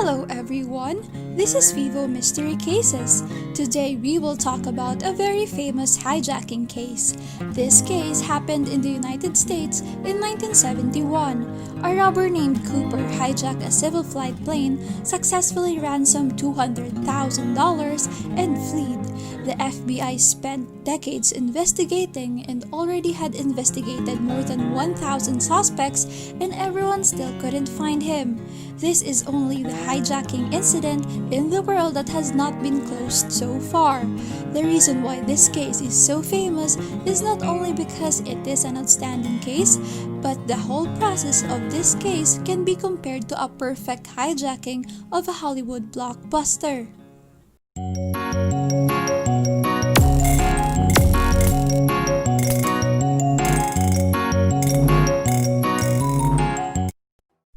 Hello everyone, this is Phivo Mystery Cases. Today we will talk about a very famous hijacking case. This case happened in the United States in 1971. A robber named Cooper hijacked a civil flight plane, successfully ransomed $200,000 and fled. The FBI spent decades investigating and already had investigated more than 1,000 suspects, and everyone still couldn't find him. This is only the hijacking incident in the world that has not been closed so far. The reason why this case is so famous is not only because it is an outstanding case, but the whole process of this case can be compared to a perfect hijacking of a Hollywood blockbuster.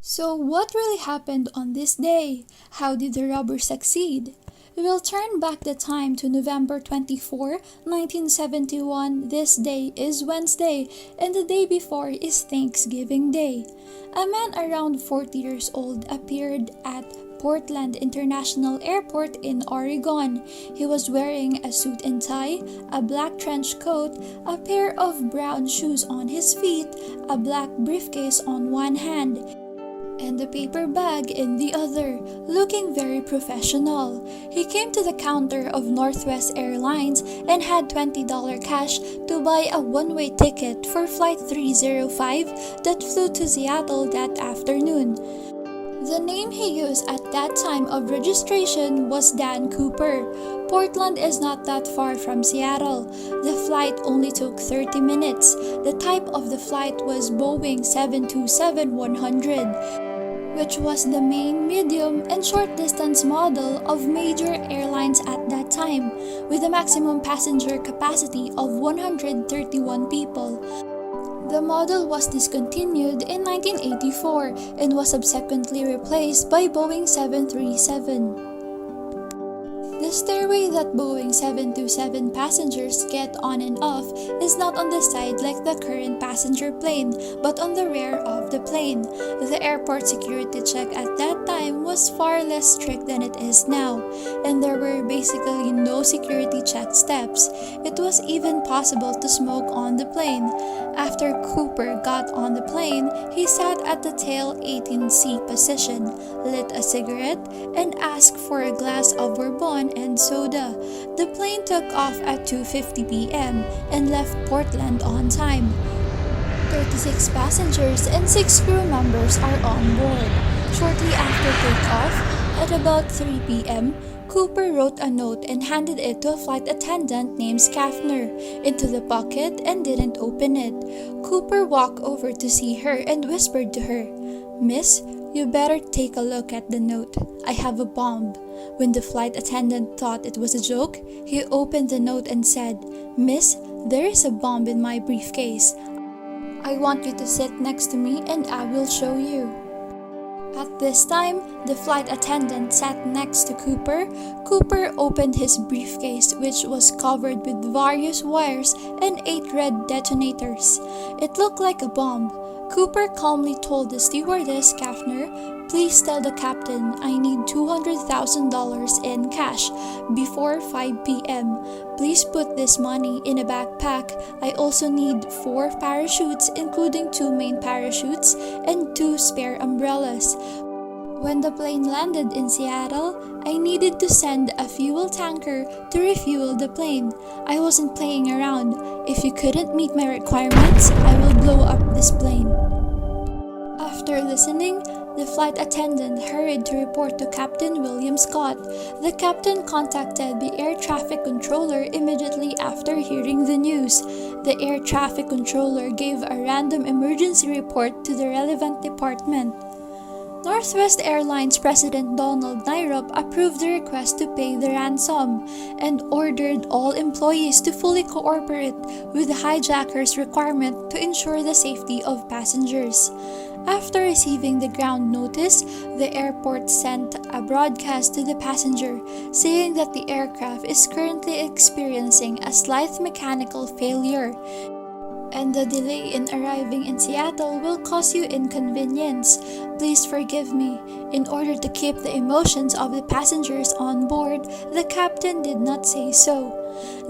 So what really happened on this day? How did the robber succeed? We will turn back the time to November 24, 1971. This day is Wednesday, and the day before is Thanksgiving Day. A man around 40 years old appeared at Portland International Airport in Oregon. He was wearing a suit and tie, a black trench coat, a pair of brown shoes on his feet, a black briefcase on one hand, and a paper bag in the other, looking very professional. He came to the counter of Northwest Airlines and had $20 cash to buy a one-way ticket for Flight 305 that flew to Seattle that afternoon. The name he used at that time of registration was Dan Cooper. Portland is not that far from Seattle. The flight only took 30 minutes. The type of the flight was Boeing 727-100. which was the main, medium, and short-distance model of major airlines at that time, with a maximum passenger capacity of 131 people. The model was discontinued in 1984 and was subsequently replaced by Boeing 737. The stairway that Boeing 727 passengers get on and off is not on the side like the current passenger plane, but on the rear of the plane. The airport security check at that time was far less strict than it is now, and there were basically no security check steps. It was even possible to smoke on the plane. After Cooper got on the plane, he sat at the tail 18C position, lit a cigarette, and asked for a glass of bourbon and soda. The plane took off at 2:50 p.m. and left Portland on time. 36 passengers and 6 crew members are on board. Shortly after takeoff, at about 3 p.m., Cooper wrote a note and handed it to a flight attendant named Schaffner into the pocket and didn't open it. Cooper walked over to see her and whispered to her, "Miss, you better take a look at the note. I have a bomb." When the flight attendant thought it was a joke, he opened the note and said, "Miss, there is a bomb in my briefcase. I want you to sit next to me and I will show you." At this time, the flight attendant sat next to Cooper. Cooper opened his briefcase, which was covered with various wires and 8 red detonators. It looked like a bomb. Cooper calmly told the stewardess, Schaffner, "Please tell the captain I need $200,000 in cash before 5 p.m. Please put this money in a backpack. I also need 4 parachutes, including 2 main parachutes and 2 spare umbrellas. When the plane landed in Seattle, I needed to send a fuel tanker to refuel the plane. I wasn't playing around. If you couldn't meet my requirements, I will blow up this plane." After listening, the flight attendant hurried to report to Captain William Scott. The captain contacted the air traffic controller immediately after hearing the news. The air traffic controller gave a random emergency report to the relevant department. Northwest Airlines President Donald Nyrop approved the request to pay the ransom and ordered all employees to fully cooperate with the hijacker's requirement to ensure the safety of passengers. After receiving the ground notice, the airport sent a broadcast to the passenger saying that the aircraft is currently experiencing a slight mechanical failure and the delay in arriving in Seattle will cause you inconvenience. Please forgive me. In order to keep the emotions of the passengers on board, the captain did not say so.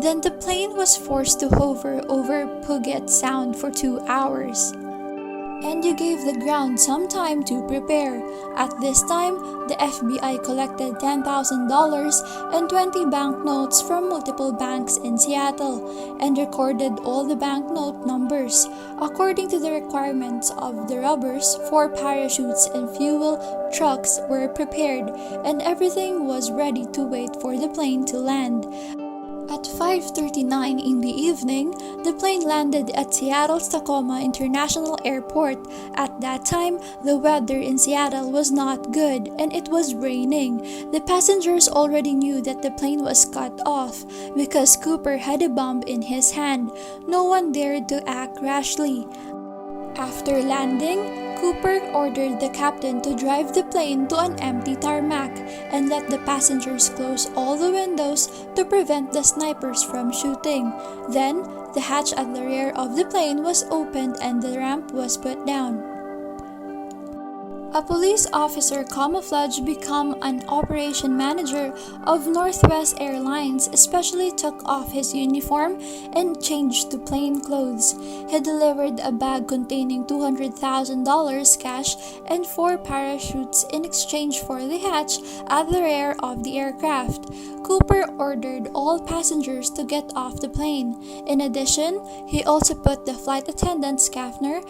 Then the plane was forced to hover over Puget Sound for 2 hours. And you gave the ground some time to prepare. At this time, the FBI collected $10,000 and 20 banknotes from multiple banks in Seattle and recorded all the banknote numbers. According to the requirements of the robbers, 4 parachutes and fuel trucks were prepared, and everything was ready to wait for the plane to land. At 5:39 in the evening, the plane landed at Seattle's Tacoma International Airport. At that time, the weather in Seattle was not good and it was raining. The passengers already knew that the plane was cut off because Cooper had a bomb in his hand. No one dared to act rashly. After landing, Cooper ordered the captain to drive the plane to an empty tarmac and let the passengers close all the windows to prevent the snipers from shooting. Then, the hatch at the rear of the plane was opened and the ramp was put down. A police officer camouflaged become an operation manager of Northwest Airlines, especially took off his uniform and changed to plain clothes. He delivered a bag containing $200,000 cash and 4 parachutes in exchange for the hatch at the rear of the aircraft. Cooper ordered all passengers to get off the plane. In addition, he also put the flight attendant Schaffner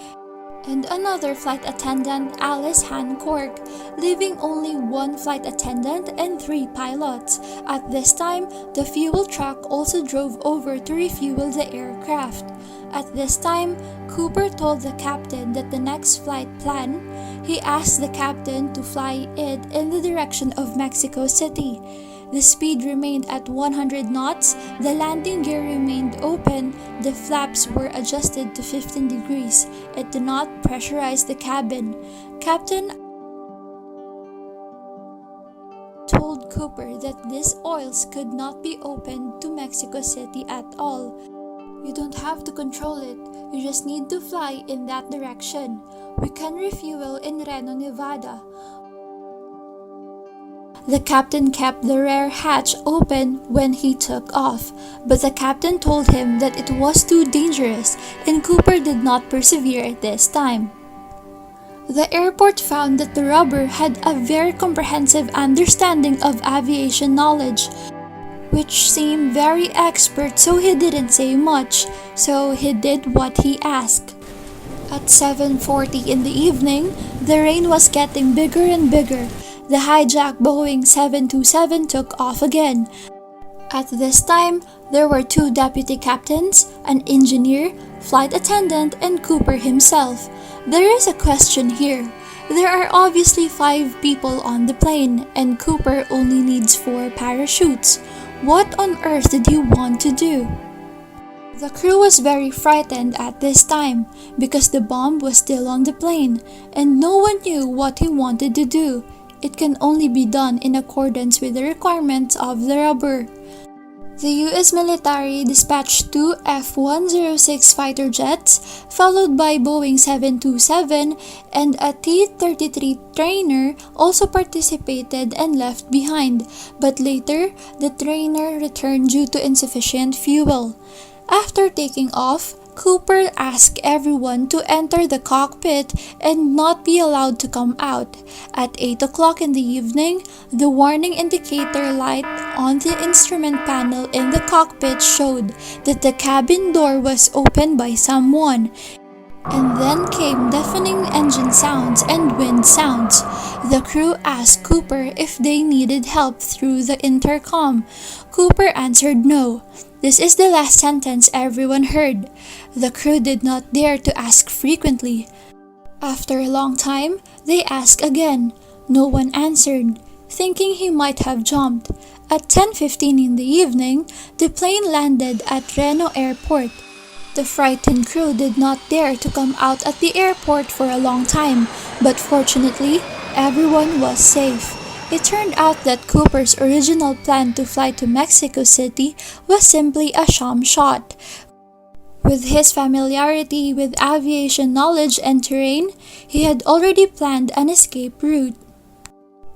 and another flight attendant, Alice Hancock, leaving only 1 flight attendant and 3 pilots. At this time, the fuel truck also drove over to refuel the aircraft. At this time, Cooper told the captain that the next flight plan, he asked the captain to fly it in the direction of Mexico City. The speed remained at 100 knots, the landing gear remained open, the flaps were adjusted to 15 degrees. It did not pressurize the cabin. Captain told Cooper that these oils could not be opened to Mexico City at all. You don't have to control it, you just need to fly in that direction. We can refuel in Reno, Nevada. The captain kept the rear hatch open when he took off, but the captain told him that it was too dangerous and Cooper did not persevere at this time. The airport found that the robber had a very comprehensive understanding of aviation knowledge, which seemed very expert, so he didn't say much, so he did what he asked. At 7:40 in the evening, the rain was getting bigger and bigger. The hijacked Boeing 727 took off again. At this time, there were 2 deputy captains, an engineer, flight attendant, and Cooper himself. There is a question here. There are obviously 5 people on the plane, and Cooper only needs 4 parachutes. What on earth did he want to do? The crew was very frightened at this time because the bomb was still on the plane, and no one knew what he wanted to do. It can only be done in accordance with the requirements of the robber. The U.S. military dispatched 2 F-106 fighter jets, followed by Boeing 727, and a T-33 trainer also participated and left behind, but later, the trainer returned due to insufficient fuel. After taking off, Cooper asked everyone to enter the cockpit and not be allowed to come out. At 8 o'clock in the evening, the warning indicator light on the instrument panel in the cockpit showed that the cabin door was opened by someone. And then came deafening engine sounds and wind sounds. The crew asked Cooper if they needed help through the intercom. Cooper answered no. This is the last sentence everyone heard. The crew did not dare to ask frequently. After a long time, they asked again. No one answered, thinking he might have jumped. At 10:15 in the evening, the plane landed at Reno Airport. The frightened crew did not dare to come out at the airport for a long time, but fortunately, everyone was safe. It turned out that Cooper's original plan to fly to Mexico City was simply a sham shot. With his familiarity with aviation knowledge and terrain, he had already planned an escape route.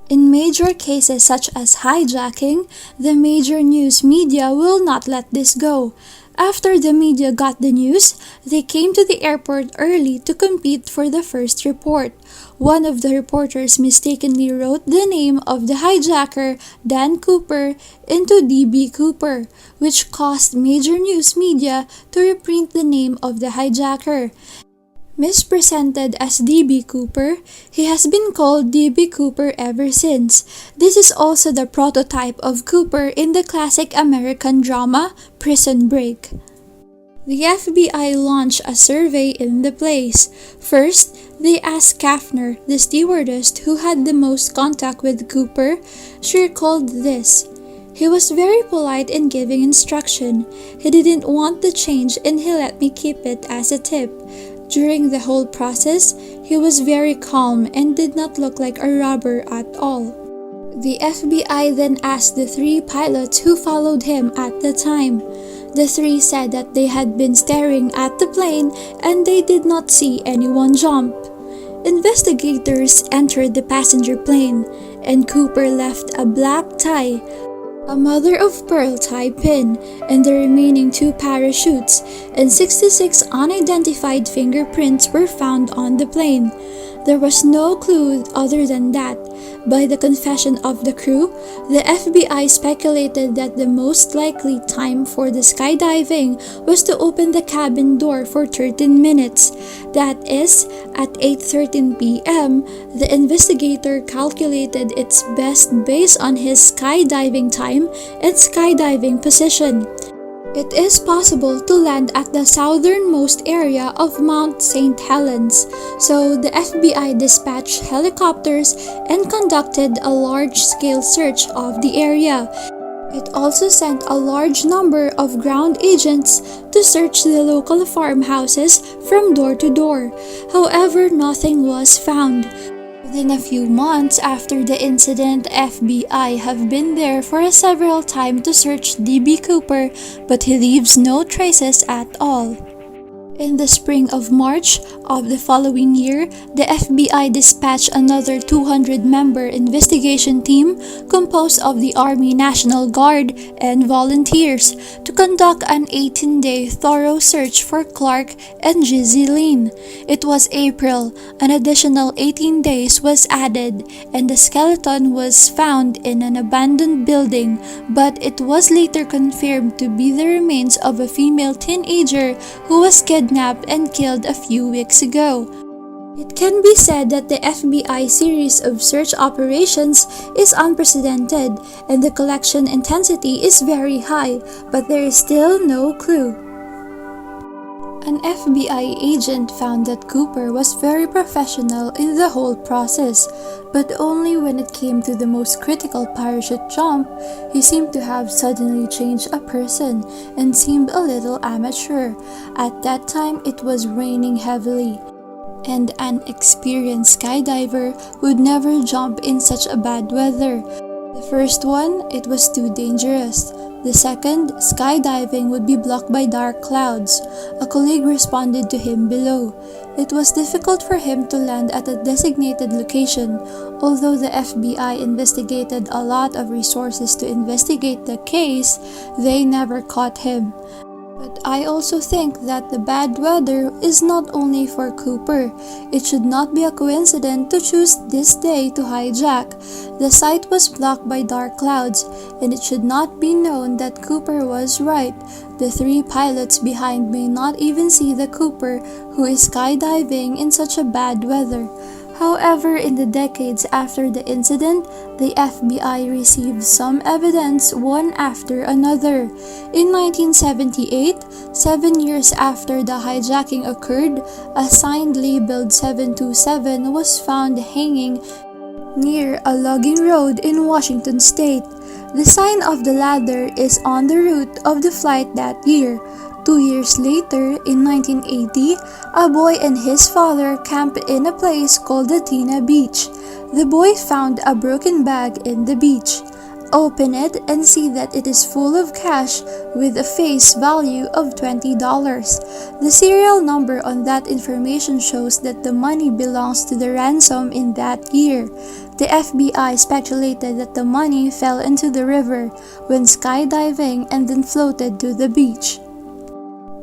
In major cases such as hijacking, the major news media will not let this go. After the media got the news, they came to the airport early to compete for the first report. One of the reporters mistakenly wrote the name of the hijacker, Dan Cooper, into D.B. Cooper, which caused major news media to reprint the name of the hijacker. Mispresented as D.B. Cooper, he has been called D.B. Cooper ever since. This is also the prototype of Cooper in the classic American drama, Prison Break. The FBI launched a survey in the place. First, they asked Kaffner, the stewardess who had the most contact with Cooper. She recalled this: "He was very polite in giving instruction. He didn't want the change and he let me keep it as a tip. During the whole process, he was very calm and did not look like a robber at all." The FBI then asked the 3 pilots who followed him at the time. The 3 said that they had been staring at the plane and they did not see anyone jump. Investigators entered the passenger plane, and Cooper left a black tie, a mother-of-pearl tie pin, and the remaining 2 parachutes, and 66 unidentified fingerprints were found on the plane. There was no clue other than that. By the confession of the crew, the FBI speculated that the most likely time for the skydiving was to open the cabin door for 13 minutes. That is, at 8:13 p.m., the investigator calculated its best based on his skydiving time and skydiving position. It is possible to land at the southernmost area of Mount St. Helens, so the FBI dispatched helicopters and conducted a large-scale search of the area. It also sent a large number of ground agents to search the local farmhouses from door to door. However, nothing was found. Within a few months after the incident, FBI have been there for several times to search D.B. Cooper, but he leaves no traces at all. In the spring of March of the following year, the FBI dispatched another 200-member investigation team composed of the Army National Guard and volunteers to conduct an 18-day thorough search for Clark and Ghislaine. It was April. An additional 18 days was added, and the skeleton was found in an abandoned building, but it was later confirmed to be the remains of a female teenager who was kidnapped and killed a few weeks ago. It can be said that the FBI series of search operations is unprecedented and the collection intensity is very high, but there is still no clue. An FBI agent found that Cooper was very professional in the whole process, but only when it came to the most critical parachute jump, he seemed to have suddenly changed a person and seemed a little amateur. At that time, it was raining heavily, and an experienced skydiver would never jump in such a bad weather. The first one, it was too dangerous. The second, skydiving would be blocked by dark clouds. A colleague responded to him below. It was difficult for him to land at a designated location. Although the FBI investigated a lot of resources to investigate the case, they never caught him. But I also think that the bad weather is not only for Cooper. It should not be a coincidence to choose this day to hijack. The site was blocked by dark clouds, and it should not be known that Cooper was right. The 3 pilots behind may not even see the Cooper who is skydiving in such a bad weather. However, in the decades after the incident, the FBI received some evidence one after another. In 1978, 7 years after the hijacking occurred, a sign labeled 727 was found hanging near a logging road in Washington state. The sign of the ladder is on the route of the flight that year. 2 years later, in 1980, a boy and his father camped in a place called the Tina Beach. The boy found a broken bag in the beach. open it and see that it is full of cash with a face value of $20. The serial number on that information shows that the money belongs to the ransom in that year. The FBI speculated that the money fell into the river when skydiving and then floated to the beach.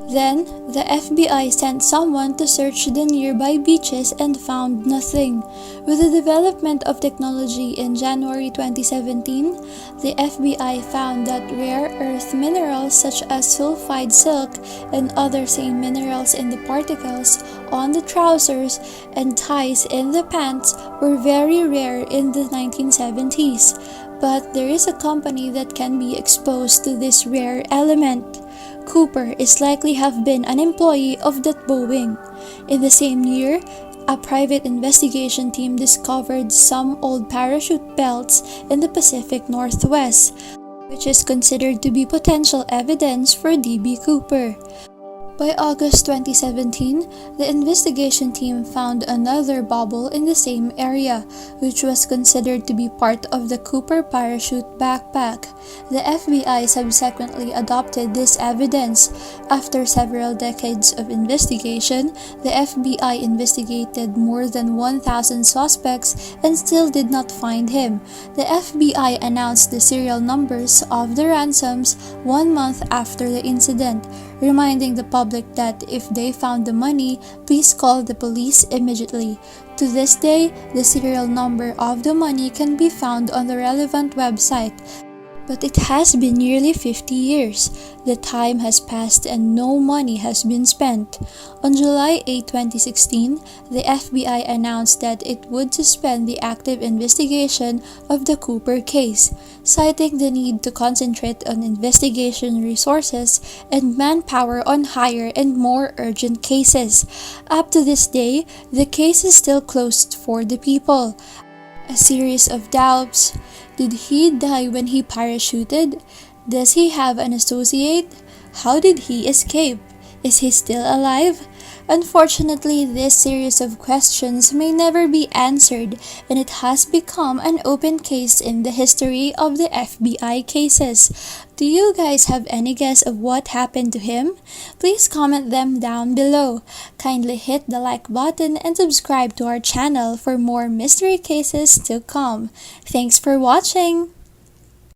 Then, the FBI sent someone to search the nearby beaches and found nothing. With the development of technology in January 2017, the FBI found that rare earth minerals such as sulfide silk and other same minerals in the particles on the trousers and ties in the pants were very rare in the 1970s. But there is a company that can be exposed to this rare element. Cooper is likely have been an employee of that Boeing. In the same year, a private investigation team discovered some old parachute belts in the Pacific Northwest, which is considered to be potential evidence for D.B. Cooper. By August 2017, the investigation team found another bauble in the same area, which was considered to be part of the Cooper parachute backpack. The FBI subsequently adopted this evidence. After several decades of investigation, the FBI investigated more than 1,000 suspects and still did not find him. The FBI announced the serial numbers of the ransoms 1 month after the incident, reminding the public that if they found the money, please call the police immediately. To this day, the serial number of the money can be found on the relevant website. But it has been nearly 50 years. The time has passed and no money has been spent. On July 8, 2016, the FBI announced that it would suspend the active investigation of the Cooper case, citing the need to concentrate on investigation resources and manpower on higher and more urgent cases. Up to this day, the case is still closed for the people. A series of doubts. Did he die when he parachuted? Does he have an associate? How did he escape? Is he still alive? Unfortunately, this series of questions may never be answered, and it has become an open case in the history of the FBI cases. Do you guys have any guess of what happened to him? Please comment them down below. Kindly hit the like button and subscribe to our channel for more mystery cases to come. Thanks for watching!